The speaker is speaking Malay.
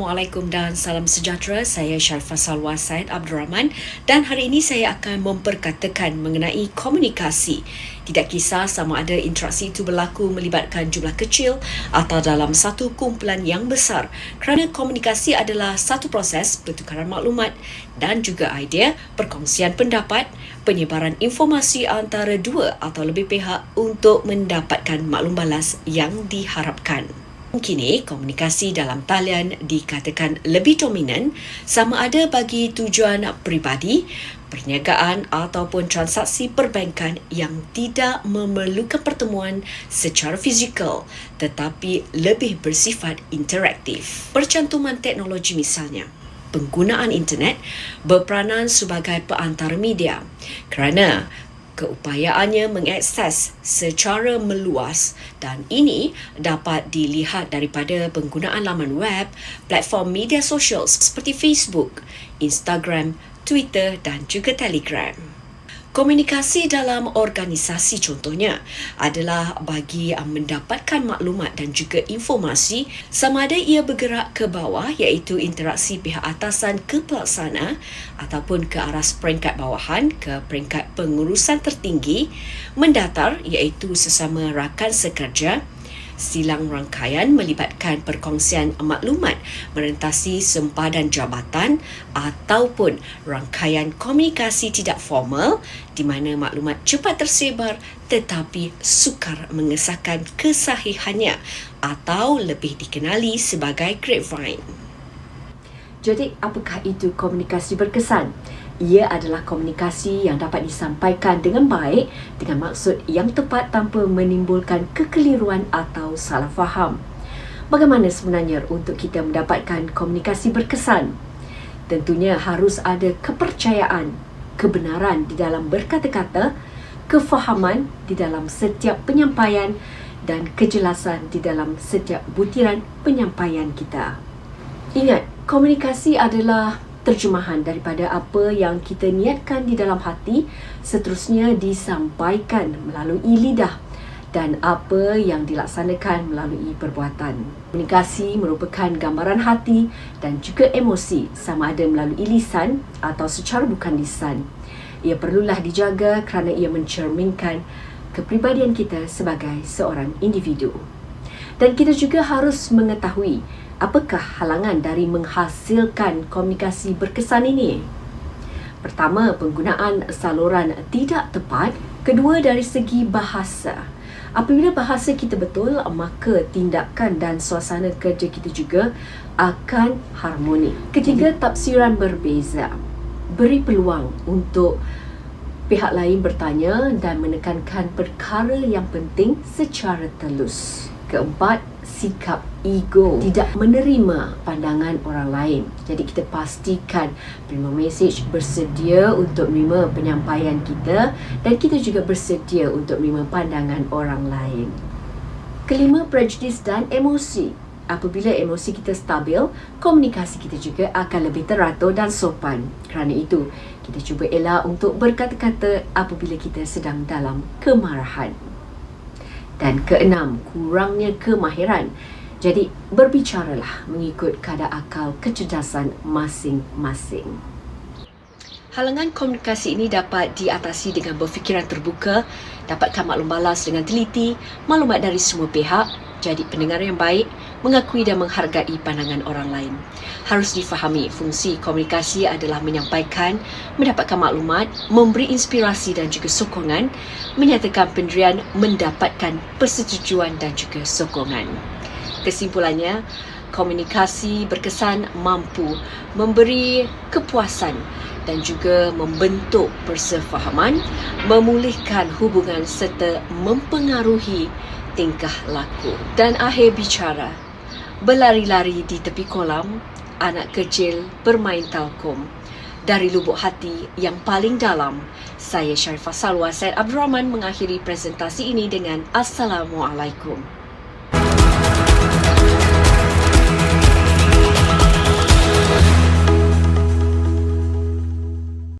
Assalamualaikum dan salam sejahtera. Saya Sharifah Salwa Said Abdul Rahman dan hari ini saya akan memperkatakan mengenai komunikasi. Tidak kisah sama ada interaksi itu berlaku melibatkan jumlah kecil atau dalam satu kumpulan yang besar, kerana komunikasi adalah satu proses pertukaran maklumat dan juga idea, perkongsian pendapat, penyebaran informasi antara dua atau lebih pihak untuk mendapatkan maklum balas yang diharapkan. Kini, komunikasi dalam talian dikatakan lebih dominan sama ada bagi tujuan peribadi, perniagaan ataupun transaksi perbankan yang tidak memerlukan pertemuan secara fizikal tetapi lebih bersifat interaktif. Percantuman teknologi misalnya, penggunaan internet berperanan sebagai perantara media kerana keupayaannya mengakses secara meluas dan ini dapat dilihat daripada penggunaan laman web, platform media sosial seperti Facebook, Instagram, Twitter dan juga Telegram. Komunikasi dalam organisasi contohnya adalah bagi mendapatkan maklumat dan juga informasi sama ada ia bergerak ke bawah iaitu interaksi pihak atasan ke pelaksana ataupun ke arah peringkat bawahan ke peringkat pengurusan tertinggi, mendatar iaitu sesama rakan sekerja, silang rangkaian melibatkan perkongsian maklumat merentasi sempadan jabatan ataupun rangkaian komunikasi tidak formal di mana maklumat cepat tersebar tetapi sukar mengesahkan kesahihannya atau lebih dikenali sebagai grapevine. Jadi, apakah itu komunikasi berkesan? Ia adalah komunikasi yang dapat disampaikan dengan baik dengan maksud yang tepat tanpa menimbulkan kekeliruan atau salah faham. Bagaimana sebenarnya untuk kita mendapatkan komunikasi berkesan? Tentunya harus ada kepercayaan, kebenaran di dalam berkata-kata, kefahaman di dalam setiap penyampaian dan kejelasan di dalam setiap butiran penyampaian kita. Ingat, komunikasi adalah terjemahan daripada apa yang kita niatkan di dalam hati seterusnya disampaikan melalui lidah dan apa yang dilaksanakan melalui perbuatan. Komunikasi merupakan gambaran hati dan juga emosi sama ada melalui lisan atau secara bukan lisan. Ia perlulah dijaga kerana ia mencerminkan kepribadian kita sebagai seorang individu. Dan kita juga harus mengetahui apakah halangan dari menghasilkan komunikasi berkesan ini? Pertama, penggunaan saluran tidak tepat. Kedua, dari segi bahasa. Apabila bahasa kita betul, maka tindakan dan suasana kerja kita juga akan harmoni. Ketiga, tafsiran berbeza. Beri peluang untuk pihak lain bertanya dan menekankan perkara yang penting secara telus. Keempat, sikap ego, tidak menerima pandangan orang lain. Jadi kita pastikan penerima mesej bersedia untuk menerima penyampaian kita dan kita juga bersedia untuk menerima pandangan orang lain. Kelima, prejudis dan emosi. Apabila emosi kita stabil, komunikasi kita juga akan lebih teratur dan sopan. Kerana itu, kita cuba elak untuk berkata-kata apabila kita sedang dalam kemarahan. Dan keenam, kurangnya kemahiran. Jadi, berbicaralah mengikut kadar akal kecerdasan masing-masing. Halangan komunikasi ini dapat diatasi dengan berfikiran terbuka, dapatkan maklum balas dengan teliti, maklumat dari semua pihak, jadi pendengar yang baik, mengakui dan menghargai pandangan orang lain. Harus difahami, fungsi komunikasi adalah menyampaikan, mendapatkan maklumat, memberi inspirasi dan juga sokongan, menyatakan pendirian, mendapatkan persetujuan dan juga sokongan. Kesimpulannya, komunikasi berkesan mampu memberi kepuasan dan juga membentuk persefahaman, memulihkan hubungan serta mempengaruhi tingkah laku. Dan akhir bicara, berlari-lari di tepi kolam, anak kecil bermain talkom. Dari lubuk hati yang paling dalam, saya Sharifah Salwa Said Abdul Rahman mengakhiri presentasi ini dengan Assalamualaikum.